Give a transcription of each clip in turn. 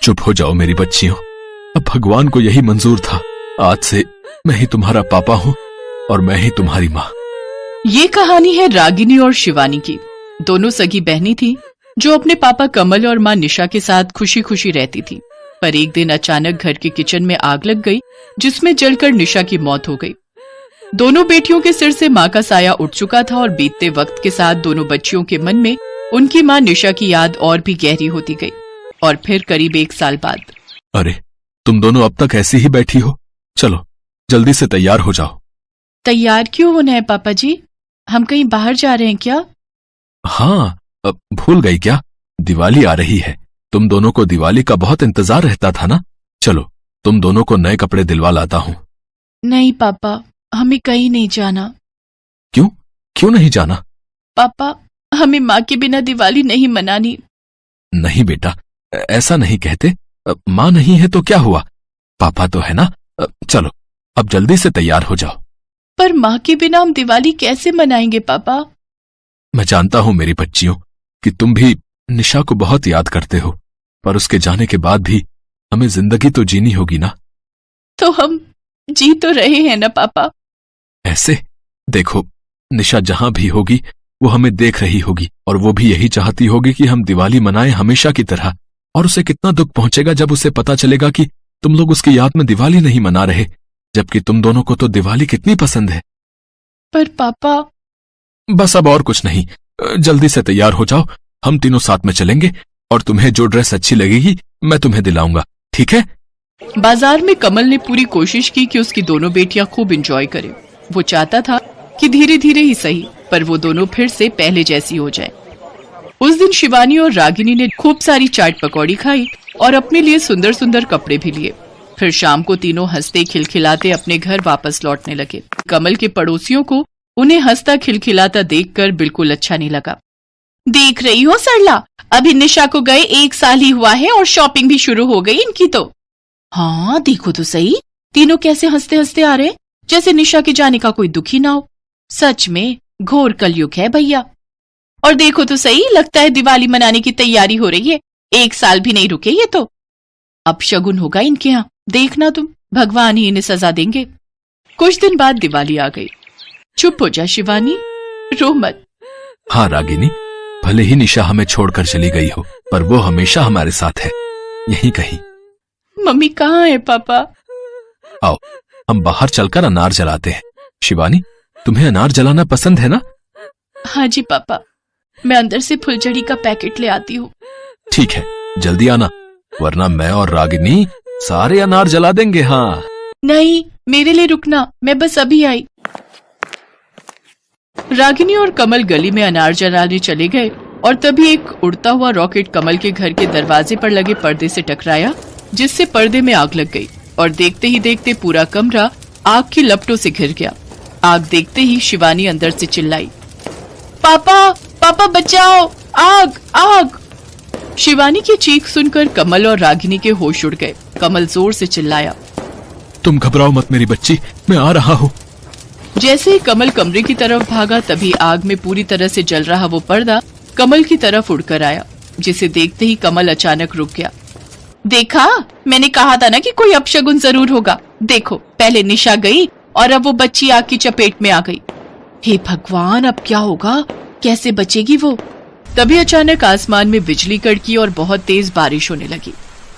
चुप हो जाओ मेरी बच्चियों, अब भगवान को यही मंजूर था। आज से मैं ही तुम्हारा पापा हूँ और मैं ही तुम्हारी माँ। ये कहानी है रागिनी और शिवानी की। दोनों सगी बहनी थी जो अपने पापा कमल और माँ निशा के साथ खुशी खुशी रहती थी। पर एक दिन अचानक घर के किचन में आग लग गई, जिसमें जलकर निशा की मौत हो गई। दोनों बेटियों के सिर से माँ का साया उठ चुका था और बीतते वक्त के साथ दोनों बच्चियों के मन में उनकी माँ निशा की याद और भी गहरी होती गई। और फिर करीब 1 साल बाद, अरे तुम दोनों अब तक ऐसी ही बैठी हो, चलो जल्दी से तैयार हो जाओ। तैयार क्यों होना है पापा जी? हम कहीं बाहर जा रहे हैं क्या? हाँ, भूल गई क्या? दिवाली आ रही है। तुम दोनों को दिवाली का बहुत इंतजार रहता था ना। चलो तुम दोनों को नए कपड़े दिलवा लाता हूँ। नहीं पापा, हमें कहीं नहीं जाना। क्यों? क्यों नहीं जाना? पापा, हमें माँ के बिना दिवाली नहीं मनानी। नहीं बेटा, ऐसा नहीं कहते। माँ नहीं है तो क्या हुआ, पापा तो है ना। चलो अब जल्दी से तैयार हो जाओ। पर माँ के बिना हम दिवाली कैसे मनाएंगे पापा? मैं जानता हूँ मेरी बच्चियों कि तुम भी निशा को बहुत याद करते हो, पर उसके जाने के बाद भी हमें जिंदगी तो जीनी होगी ना। तो हम जी तो रहे हैं ना पापा। ऐसे देखो, निशा जहां भी होगी वो हमें देख रही होगी और वो भी यही चाहती होगी कि हम दिवाली मनाएं हमेशा की तरह। और उसे कितना दुख पहुंचेगा जब उसे पता चलेगा कि तुम लोग उसकी याद में दिवाली नहीं मना रहे, जबकि तुम दोनों को तो दिवाली कितनी पसंद है। पर पापा, बस अब और कुछ नहीं, जल्दी से तैयार हो जाओ। हम तीनों साथ में चलेंगे और तुम्हें जो ड्रेस अच्छी लगेगी मैं तुम्हें दिलाऊंगा, ठीक है? बाजार में कमल ने पूरी कोशिश की कि उसकी दोनों बेटियां खूब एंजॉय करें। वो चाहता था कि धीरे धीरे ही सही, पर वो दोनों फिर से पहले जैसी हो जाएं। उस दिन शिवानी और रागिनी ने खूब सारी चाट पकौड़ी खाई और अपने लिए सुंदर सुंदर कपड़े भी लिए। फिर शाम को तीनों हंसते खिलखिलाते अपने घर वापस लौटने लगे। कमल के पड़ोसियों को उन्हें हंसता खिलखिलाता देखकर बिल्कुल अच्छा नहीं लगा। देख रही हो सरला, अभी निशा को गए 1 साल ही हुआ है और शॉपिंग भी शुरू हो गई इनकी तो। हाँ देखो तो सही, तीनों कैसे हंसते हंसते आ रहे, जैसे निशा के जाने का कोई दुख ही ना हो। सच में घोर कलयुग है भैया। और देखो तो सही, लगता है दिवाली मनाने की तैयारी हो रही है। 1 साल भी नहीं रुके ये तो। अब शगुन होगा इनके यहाँ, देखना तुम, भगवान ही इन्हें सजा देंगे। कुछ दिन बाद दिवाली आ गई। चुप हो जा शिवानी, रो मत। हाँ रागिनी, भले ही निशा हमें छोड़कर चली गई हो, पर वो हमेशा हमारे साथ है, यहीं कहीं। मम्मी कहाँ है पापा? आओ हम बाहर चलकर अनार जलाते हैं। शिवानी, तुम्हें अनार जलाना पसंद है ना? हाँ जी पापा, मैं अंदर से फुलझड़ी का पैकेट ले आती हूँ। ठीक है, जल्दी आना, वरना मैं और रागिनी सारे अनार जला देंगे। हाँ नहीं, मेरे लिए रुकना, मैं बस अभी आई। रागिनी और कमल गली में अनार जलाने चले गए और तभी एक उड़ता हुआ रॉकेट कमल के घर के दरवाजे पर लगे पर्दे से टकराया, जिससे पर्दे में आग लग गई और देखते ही देखते पूरा कमरा आग की लपटों से घिर गया। आग देखते ही शिवानी अंदर से चिल्लाई, पापा पापा बचाओ, आग आग। शिवानी की चीख सुनकर कमल और रागिनी के होश उड़ गए। कमल जोर से चिल्लाया, तुम घबराओ मत मेरी बच्ची, मैं आ रहा हूँ। जैसे ही कमल कमरे की तरफ भागा, तभी आग में पूरी तरह से जल रहा वो पर्दा कमल की तरफ उड़कर आया, जिसे देखते ही कमल अचानक रुक गया। देखा, मैंने कहा था ना कि कोई अपशगुन जरूर होगा। देखो, पहले निशा गई और अब वो बच्ची आग की चपेट में आ गई। हे भगवान, अब क्या होगा, कैसे बचेगी वो? तभी अचानक आसमान में बिजली कड़की और बहुत तेज बारिश होने लगी।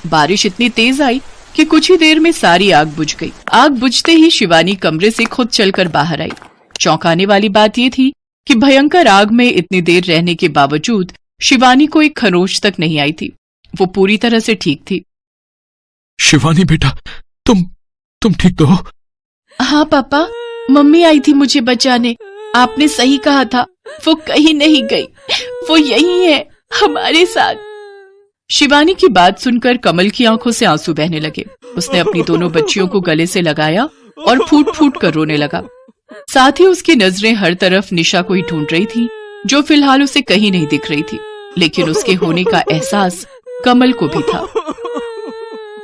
बारिश इतनी तेज आई कि कुछ ही देर में सारी आग बुझ गई। आग बुझते ही शिवानी कमरे से खुद चलकर बाहर आई। चौंकाने वाली बात ये थी कि भयंकर आग में इतनी देर रहने के बावजूद शिवानी को एक खरोच तक नहीं आई थी। वो पूरी तरह से ठीक थी। शिवानी बेटा, तुम ठीक तो हो? हाँ पापा, मम्मी आई थी मुझे बचाने। आपने सही कहा था, वो कहीं नहीं गई, वो यही है हमारे साथ। शिवानी की बात सुनकर कमल की आंखों से आंसू बहने लगे। उसने अपनी दोनों बच्चियों को गले से लगाया और फूट फूट कर रोने लगा। साथ ही उसकी नजरें हर तरफ निशा को ही ढूंढ रही थी, जो फिलहाल उसे कहीं नहीं दिख रही थी, लेकिन उसके होने का एहसास कमल को भी था।